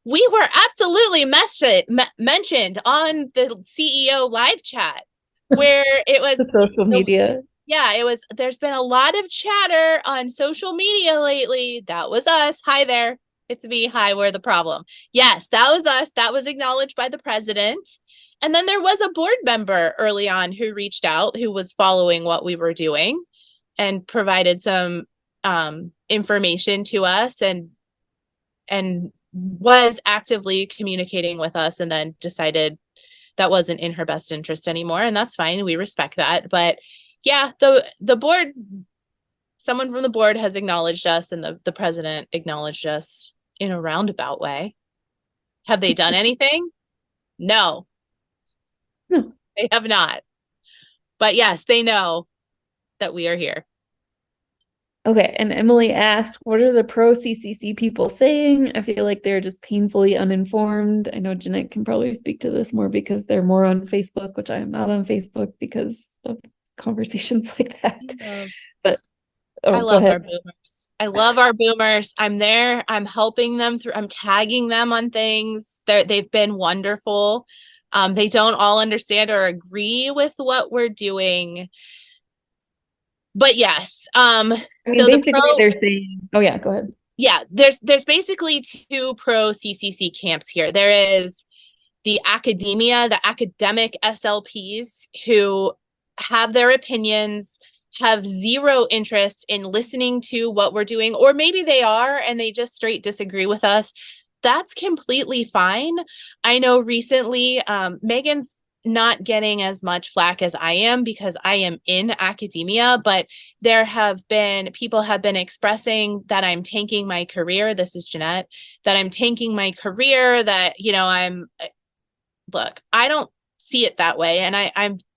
We were absolutely mentioned on the CEO live chat where it was social media. Yeah, it was. There's been a lot of chatter on social media lately. That was us. Hi there. It's me. Hi, we're the problem. Yes, that was us. That was acknowledged by the president. And then there was a board member early on who reached out, who was following what we were doing and provided some information to us and was actively communicating with us, and then decided that wasn't in her best interest anymore. And that's fine. We respect that. But yeah, the board, someone from the board has acknowledged us, and the president acknowledged us in a roundabout way. Have they done anything? No. No, they have not. But yes, they know that we are here. Okay, and Emily asked, what are the pro-CCC people saying? I feel like they're just painfully uninformed. I know Jeanette can probably speak to this more because they're more on Facebook, which I am not on Facebook because of conversations like that. But I love our boomers. I love our boomers. I'm there. I'm helping them through. I'm tagging them on things. They've been wonderful. They don't all understand or agree with what we're doing. But yes. I mean, so basically they're saying, oh yeah, go ahead. Yeah, there's basically two pro-CCC camps here. There is the academia, the academic SLPs who have their opinions, have zero interest in listening to what we're doing, or maybe they are and they just straight disagree with us. That's completely fine. I know recently, Megan's not getting as much flack as I am because I am in academia, but people have been expressing that I'm tanking my career. This is Jeanette, that I'm tanking my career, that, look, I don't see it that way. And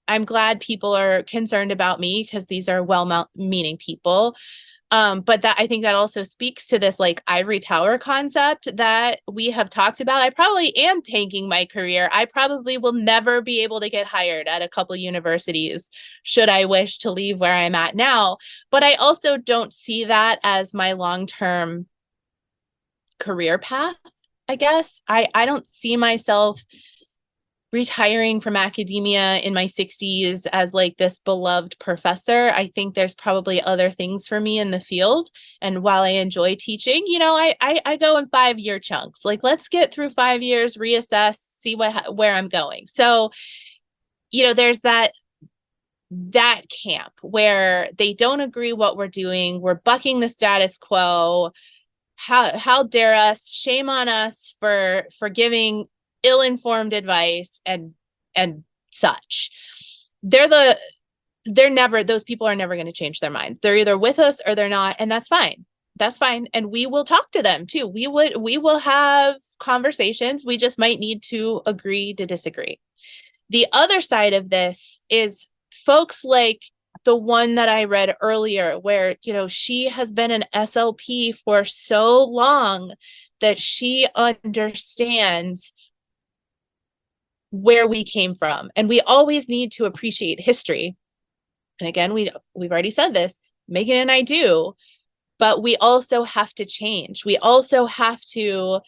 I'm glad people are concerned about me because these are well-meaning people. But that, I think that also speaks to this like ivory tower concept that we have talked about. I probably am tanking my career. I probably will never be able to get hired at a couple universities should I wish to leave where I'm at now. But I also don't see that as my long-term career path, I guess. I don't see myself retiring from academia in my 60s as like this beloved professor. I think there's probably other things for me in the field. And while I enjoy teaching, I go in 5-year chunks. Like, let's get through 5 years, reassess, see where I'm going. So, there's that camp where they don't agree what we're doing. We're bucking the status quo. How dare us? Shame on us for giving ill-informed advice and such. Those people are never going to change their minds. They're either with us or they're not, and that's fine. And we will talk to them too. We will have conversations. We just might need to agree to disagree. The other side of this is folks like the one that I read earlier, where, she has been an SLP for so long that she understands where we came from. And we always need to appreciate history. And again, we've already said this, Megan and I do, but we also have to change. We also have to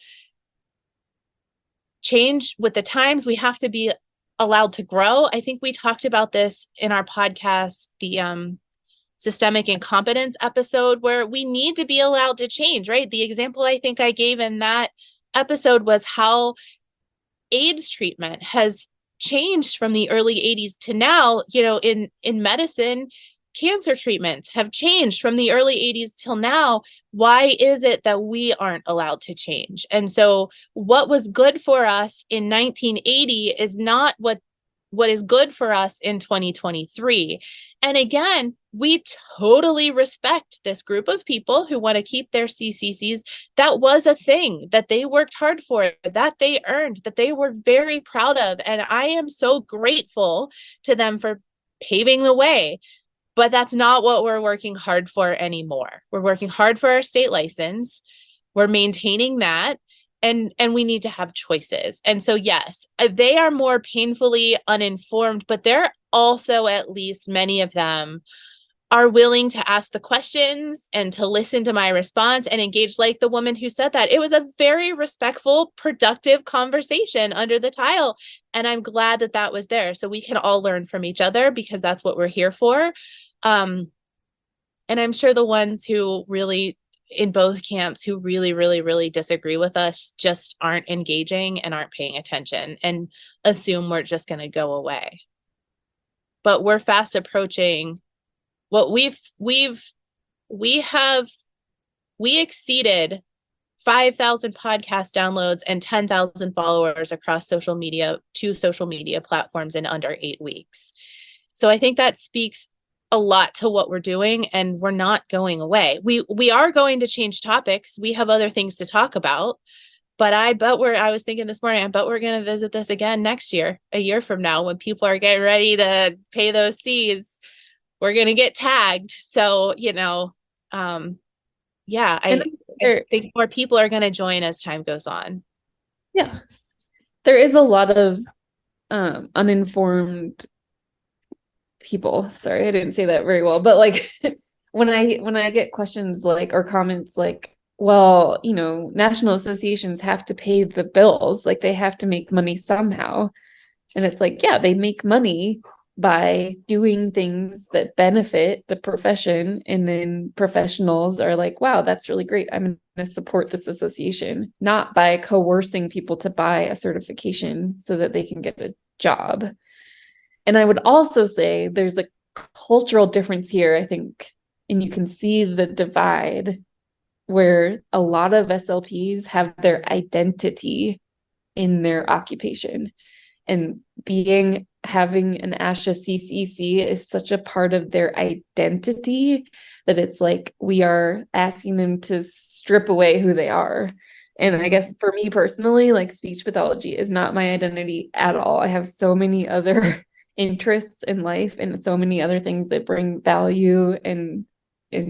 change with the times. We have to be allowed to grow. I think we talked about this in our podcast, the systemic incompetence episode, where we need to be allowed to change, right? The example I think I gave in that episode was how AIDS treatment has changed from the early 80s to now. In medicine, cancer treatments have changed from the early 80s till now. Why is it that we aren't allowed to change? And so what was good for us in 1980 is not what is good for us in 2023. And again, we totally respect this group of people who want to keep their CCCs. That was a thing that they worked hard for, that they earned, that they were very proud of. And I am so grateful to them for paving the way. But that's not what we're working hard for anymore. We're working hard for our state license. We're maintaining that. And we need to have choices. And so, yes, they are more painfully uninformed, but they're also, at least many of them, are willing to ask the questions and to listen to my response and engage, like the woman who said that. It was a very respectful, productive conversation under the tile. And I'm glad that that was there. So we can all learn from each other because that's what we're here for. And I'm sure the ones who really, in both camps, who really, really, really disagree with us just aren't engaging and aren't paying attention and assume we're just going to go away. But we're fast approaching what we exceeded 5,000 podcast downloads and 10,000 followers across two social media platforms in under 8 weeks. So I think that speaks a lot to what we're doing, and we're not going away. We are going to change topics. We have other things to talk about, but I was thinking this morning, I bet we're going to visit this again next year, a year from now, when people are getting ready to pay those Cs. We're going to get tagged. So, I think more people are going to join as time goes on. Yeah. There is a lot of uninformed people. Sorry, I didn't say that very well, but like when I get questions like, or comments like, well, national associations have to pay the bills, like they have to make money somehow. And it's like, yeah, they make money by doing things that benefit the profession. And then professionals are like, wow, that's really great. I'm going to support this association, not by coercing people to buy a certification so that they can get a job. And I would also say there's a cultural difference here, I think, and you can see the divide where a lot of SLPs have their identity in their occupation. And having an ASHA CCC is such a part of their identity that it's like we are asking them to strip away who they are. And I guess for me personally, like speech pathology is not my identity at all. I have so many other interests in life and so many other things that bring value and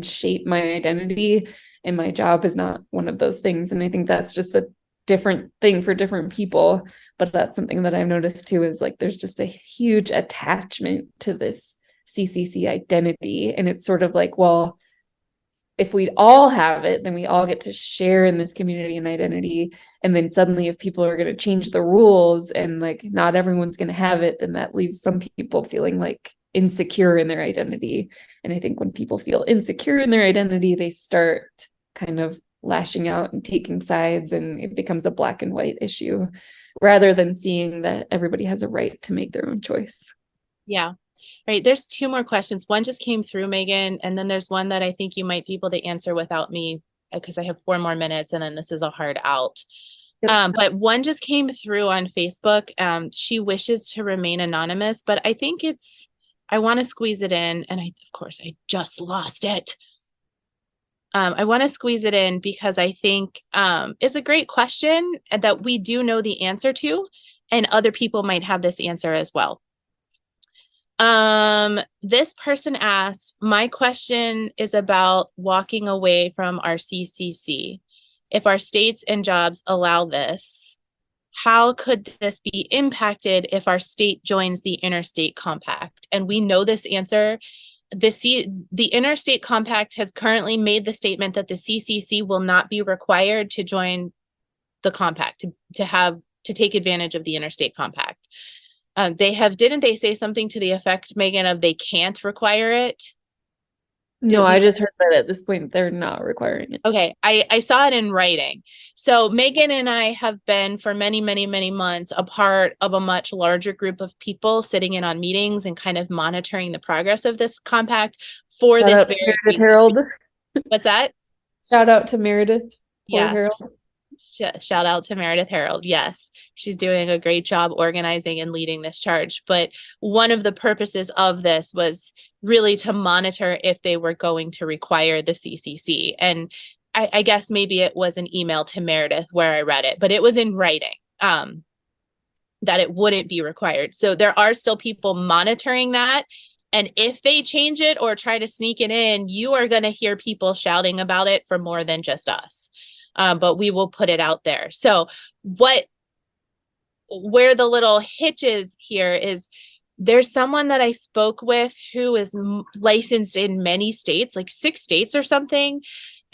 shape my identity. And my job is not one of those things. And I think that's just a different thing for different people. But that's something that I've noticed too, is like there's just a huge attachment to this CCC identity. And it's sort of like, well, if we all have it, then we all get to share in this community and identity. And then suddenly if people are going to change the rules and like not everyone's going to have it, then that leaves some people feeling like insecure in their identity. And I think when people feel insecure in their identity, they start kind of lashing out and taking sides, and it becomes a black and white issue rather than seeing that everybody has a right to make their own choice. Yeah. Right. There's two more questions. One just came through, Megan, and then there's one that I think you might be able to answer without me because I have 4 more minutes and then this is a hard out. Yep. But one just came through on Facebook. She wishes to remain anonymous, but I think I want to squeeze it in. And of course, I just lost it. I want to squeeze it in because I think it's a great question that we do know the answer to, and other people might have this answer as well. This person asked, my question is about walking away from our CCC. If our states and jobs allow this, how could this be impacted if our state joins the interstate compact? And we know this answer. The interstate compact has currently made the statement that the CCC will not be required to join the compact to take advantage of the interstate compact. Didn't they say something to the effect, Megan, of they can't require it? No, I just heard that at this point they're not requiring it. Okay, I saw it in writing. So Megan and I have been for many, many, many months a part of a much larger group of people sitting in on meetings and kind of monitoring the progress of this compact for Shout this out to Meredith Harold. What's that? Shout out to Meredith. Yeah. Harold. Shout out to Meredith Harold. Yes, she's doing a great job organizing and leading this charge. But one of the purposes of this was really to monitor if they were going to require the CCC. And I guess maybe it was an email to Meredith where I read it, but it was in writing that it wouldn't be required. So there are still people monitoring that. And if they change it or try to sneak it in, you are going to hear people shouting about it for more than just us. But we will put it out there. So where the little hitch is here is there's someone that I spoke with who is licensed in many states, like 6 states or something.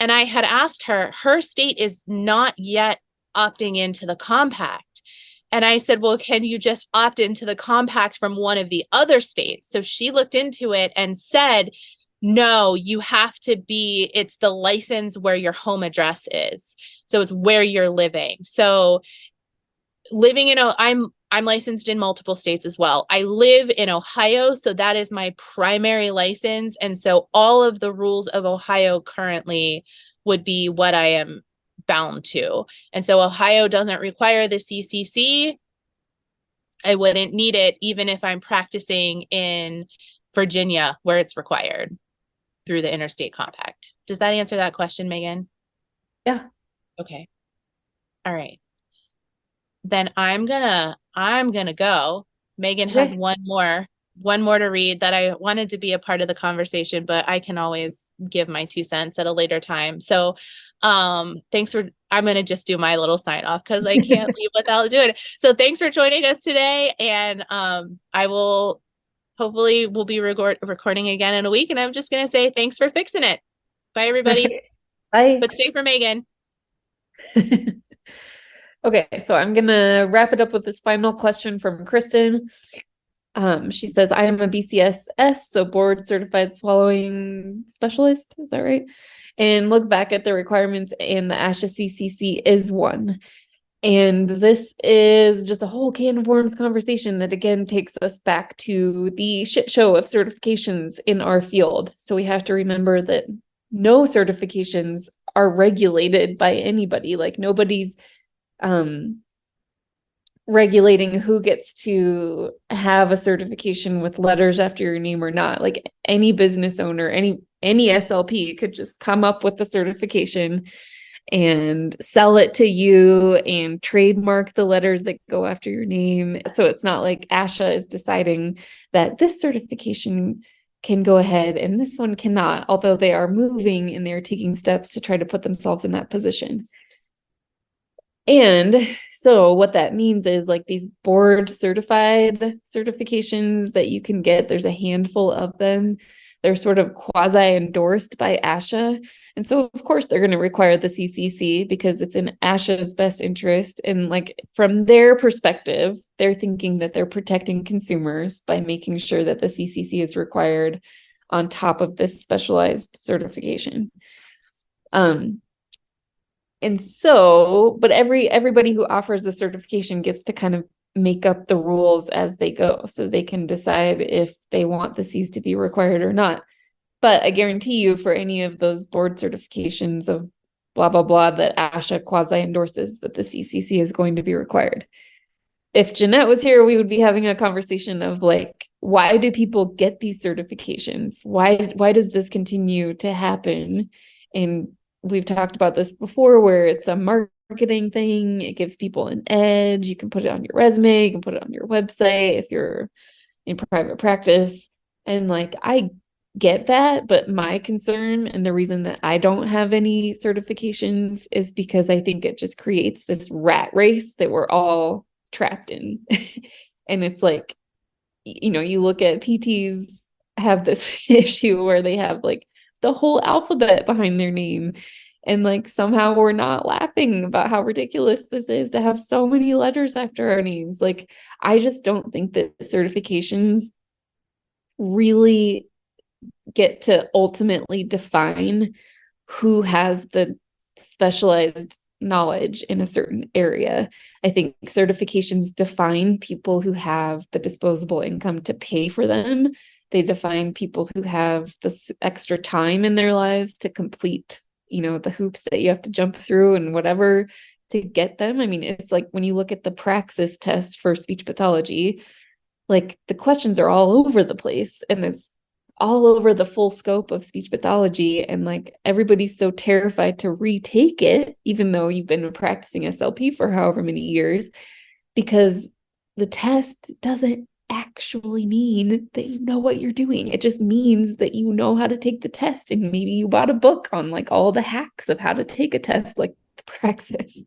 And I had asked her state is not yet opting into the compact. And I said, well, can you just opt into the compact from one of the other states? So she looked into it and said, no, you have to it's the license where your home address is. So it's where you're living. So I'm licensed in multiple states as well. I live in Ohio, so that is my primary license. And so all of the rules of Ohio currently would be what I am bound to. And so Ohio doesn't require the CCC. I wouldn't need it even if I'm practicing in Virginia where it's required through the interstate compact. Does that answer that question, Megan? Yeah. Okay. All right. Then I'm gonna go. Megan has one more to read that I wanted to be a part of the conversation, but I can always give my 2 cents at a later time. So I'm gonna just do my little sign off because I can't leave without doing it. So thanks for joining us today. And hopefully we'll be recording again in a week. And I'm just gonna say thanks for fixing it. Bye everybody. Bye. But stay for Megan. Okay, so I'm gonna wrap it up with this final question from Kristen. She says, I am a BCS-S, so board certified swallowing specialist. Is that right? And look back at the requirements, and the ASHA CCC is one. And this is just a whole can of worms conversation that again takes us back to the shit show of certifications in our field. So we have to remember that no certifications are regulated by anybody. Like nobody's regulating who gets to have a certification with letters after your name or not. Like any business owner, any SLP could just come up with the certification and sell it to you and trademark the letters that go after your name. So it's not like ASHA is deciding that this certification can go ahead and this one cannot, although they are moving and they're taking steps to try to put themselves in that position. And so what that means is like these board certified certifications that you can get, there's a handful of them. They're sort of quasi endorsed by ASHA. And so of course they're going to require the CCC because it's in ASHA's best interest. And like from their perspective, they're thinking that they're protecting consumers by making sure that the CCC is required on top of this specialized certification. And so, but everybody who offers a certification gets to kind of make up the rules as they go. So they can decide if they want the Cs to be required or not. But I guarantee you for any of those board certifications of blah, blah, blah, that ASHA quasi endorses that the CCC is going to be required. If Jeanette was here, we would be having a conversation of like, why do people get these certifications? Why does this continue to happen? And we've talked about this before where it's a marketing thing. It gives people an edge. You can put it on your resume. You can put it on your website if you're in private practice. And like, I get that, but my concern and the reason that I don't have any certifications is because I think it just creates this rat race that we're all trapped in. And it's like, you know, you look at PTs have this issue where they have like the whole alphabet behind their name. And like somehow we're not laughing about how ridiculous this is to have so many letters after our names. Like, I just don't think that certifications really get to ultimately define who has the specialized knowledge in a certain area. I think certifications define people who have the disposable income to pay for them. They define people who have this extra time in their lives to complete, you know, the hoops that you have to jump through and whatever to get them. I mean, it's like when you look at the praxis test for speech pathology, like the questions are all over the place and it's all over the full scope of speech pathology. And like everybody's so terrified to retake it, even though you've been practicing SLP for however many years, because the test doesn't actually mean that you know what you're doing. It just means that you know how to take the test. And maybe you bought a book on like all the hacks of how to take a test, like the praxis.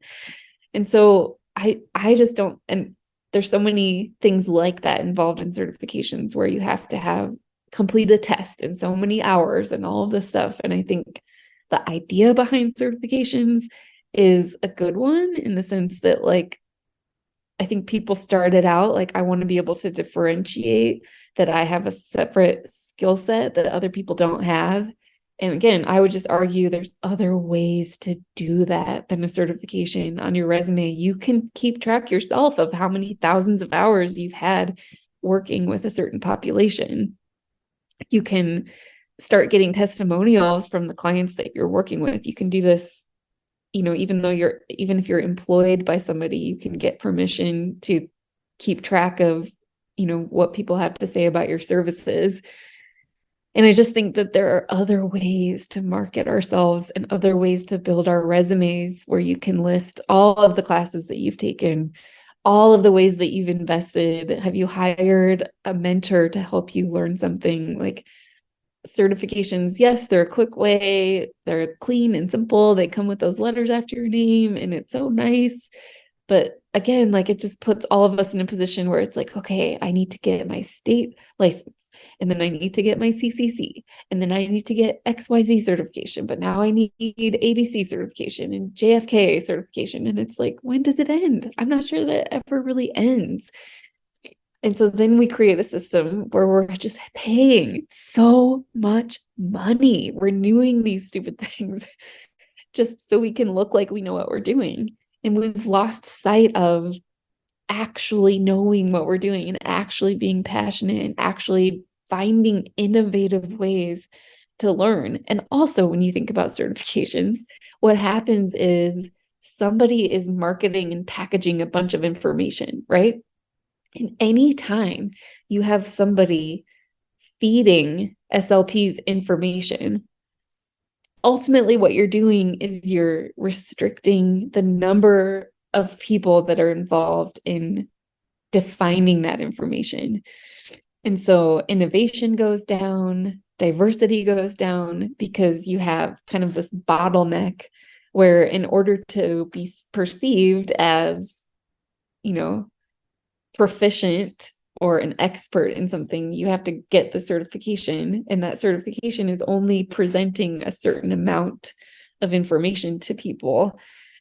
And so I just don't, and there's so many things like that involved in certifications where you have to have complete a test in so many hours and all of this stuff. And I think the idea behind certifications is a good one in the sense that like, I think people started out like, I want to be able to differentiate that I have a separate skill set that other people don't have. And again, I would just argue there's other ways to do that than a certification on your resume. You can keep track yourself of how many thousands of hours you've had working with a certain population. You can start getting testimonials from the clients that you're working with. You can do this, you know, even if you're employed by somebody, you can get permission to keep track of, you know, what people have to say about your services. And I just think that there are other ways to market ourselves and other ways to build our resumes where you can list all of the classes that you've taken, all of the ways that you've invested. Have you hired a mentor to help you learn something? Like certifications, yes, they're a quick way. They're clean and simple. They come with those letters after your name and it's so nice. But again, like it just puts all of us in a position where it's like, okay, I need to get my state license and then I need to get my CCC and then I need to get XYZ certification, but now I need ABC certification and JFK certification. And it's like, when does it end? I'm not sure that it ever really ends. And so then we create a system where we're just paying so much money, renewing these stupid things just so we can look like we know what we're doing. And we've lost sight of actually knowing what we're doing and actually being passionate and actually finding innovative ways to learn. And also, when you think about certifications, what happens is somebody is marketing and packaging a bunch of information, right? And anytime you have somebody feeding SLPs information, ultimately what you're doing is you're restricting the number of people that are involved in defining that information. And so innovation goes down, diversity goes down, because you have kind of this bottleneck where, in order to be perceived as, proficient or an expert in something, you have to get the certification, and that certification is only presenting a certain amount of information to people.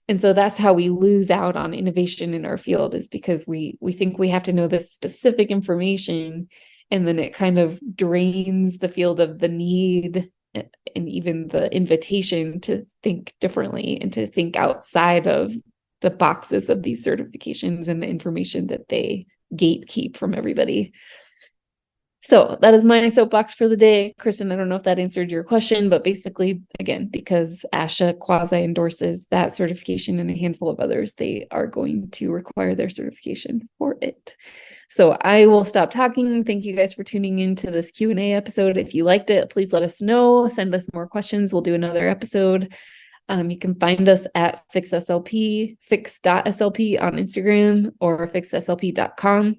And so that's how we lose out on innovation in our field, is because we think we have to know this specific information, and then it kind of drains the field of the need and even the invitation to think differently and to think outside of the boxes of these certifications and the information that they gatekeep from everybody. So that is my soapbox for the day. Kristen, I don't know if that answered your question, but basically, again, because ASHA quasi endorses that certification and a handful of others, they are going to require their certification for it. So I will stop talking. Thank you guys for tuning into this Q&A episode. If you liked it, please let us know. Send us more questions. We'll do another episode. You can find us at fix.slp on Instagram, or fixslp.com.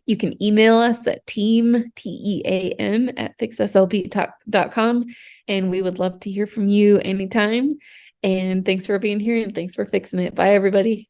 You can email us at team@fixslp.com, and we would love to hear from you anytime. And thanks for being here, and thanks for fixing it. Bye, everybody.